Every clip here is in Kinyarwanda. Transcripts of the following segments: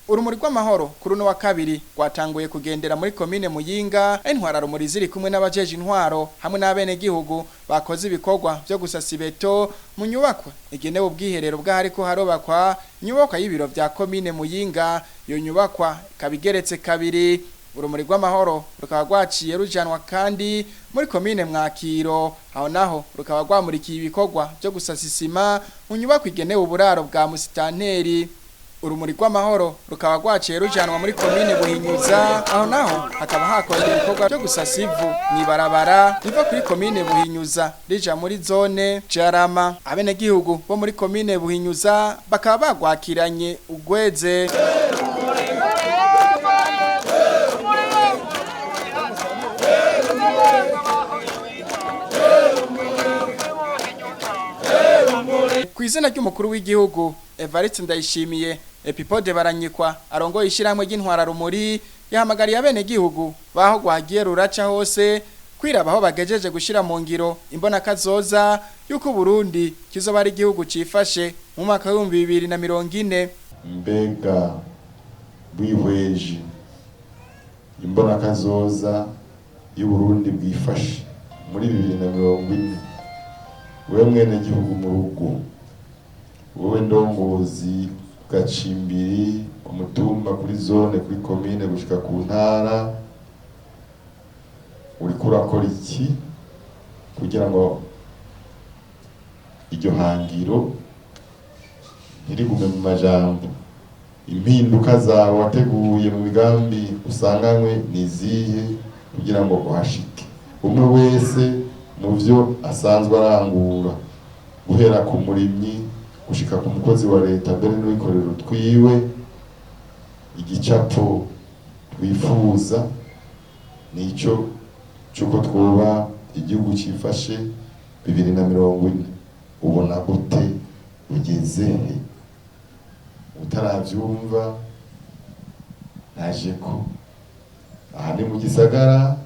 Urumuri rw'amahoro kuri uno wa kabiri rwatanguye kugendera muri komine Muyinga, intwara rumuri ziri kumwe n'abajeje intwaro hamwe n'abene gihugu bakoze ibikorwa byo gusasa ibeto mu nyubakwa igenewe ubwiherero bw'ahariko harobakwa inyubakwa y'ibiro bya komine Muyinga. Iyo nyubakwa kabigeretse kabiri. Urumuri rw'amahoro rukaba rwaciye rujanwa kandi muri komine Mwakiro, aho naho rukaba rwamurikiye ibikorwa byo gusasa isima mu nyubakwa igenewe uburaro bwa musitanteri. Urumuri rw'amahoro rukaba rwaciye rujanwa muri komine Buhinyuza, aho naho hakaba hakorera ibikorwa byo gusasa ivu mwibarabara riva kuri komine Buhinyuza rija muri zone Jarama. Abene gihugu bo muri komine Buhinyuza bakaba bagwakiranye ugweze. Kwizina ry'umukuru w'igihugu Evariste Ndayishimiye, Epipode Baranyikwa arongoye ishiramwe ry'intwara rumuri yahamagariye abene gihugu baho gwagiye ruraca hose kwirabaho bagejeje gushira mu ngiro imbona kazoza yuko Burundi kizoba ari igihugu cifashe mu mwaka wa 2040. Mbega bwihweje imbona kazoza y'u Burundi bwifashe muri 2040, wewe mwene gihugu mu rugo, wowe ndongozi Gacimbiri umutumba kuri zone kuri komine gushika ku ntara, uri kurakora iki kugira ngo iryo hangiro ntirigume mu majambo? Impinduka zawe wateguye mu migambi usanganywe nizihe kugira ngo uhashike? Umwe wese mu byo asanzwe arangura, guhera ku murimyi gushika ku mukozi wa leta mbere n'uwikorero twiwe, igicapo twifuza nico cyuko twoba igihugu cifashe 2040. Ubona gute ugeze he? Utaravyumva naje ko aha ni mu gisagara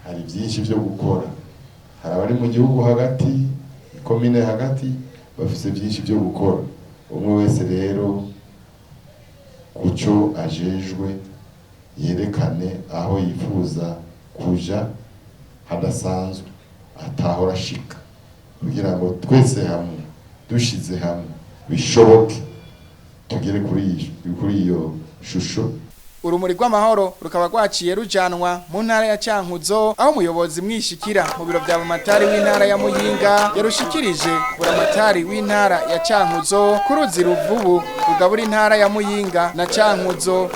hari byinshi byo gukora, hari abari mu gihugu hagati, komine hagati bafise byinshi byo gukora. Umwe wese rero kuco ajejwe yerekane aho yifuza kuja hadasanzwe atahora ashika, kugira ngo twese hamwe dushize hamwe bishoboke tugere kuri iyo shusho. Urumuri rw'amahoro rukaba rwaciye rujanwa mu ntara ya Cankuzo, aho umuyobozi mwishikira mu biro bya Bumatari w'intara ya Muyinga yarushikirije Bumatari w'intara ya Cankuzo kuruzi Ruvubu rugabura intara ya Muyinga na Cankuzo.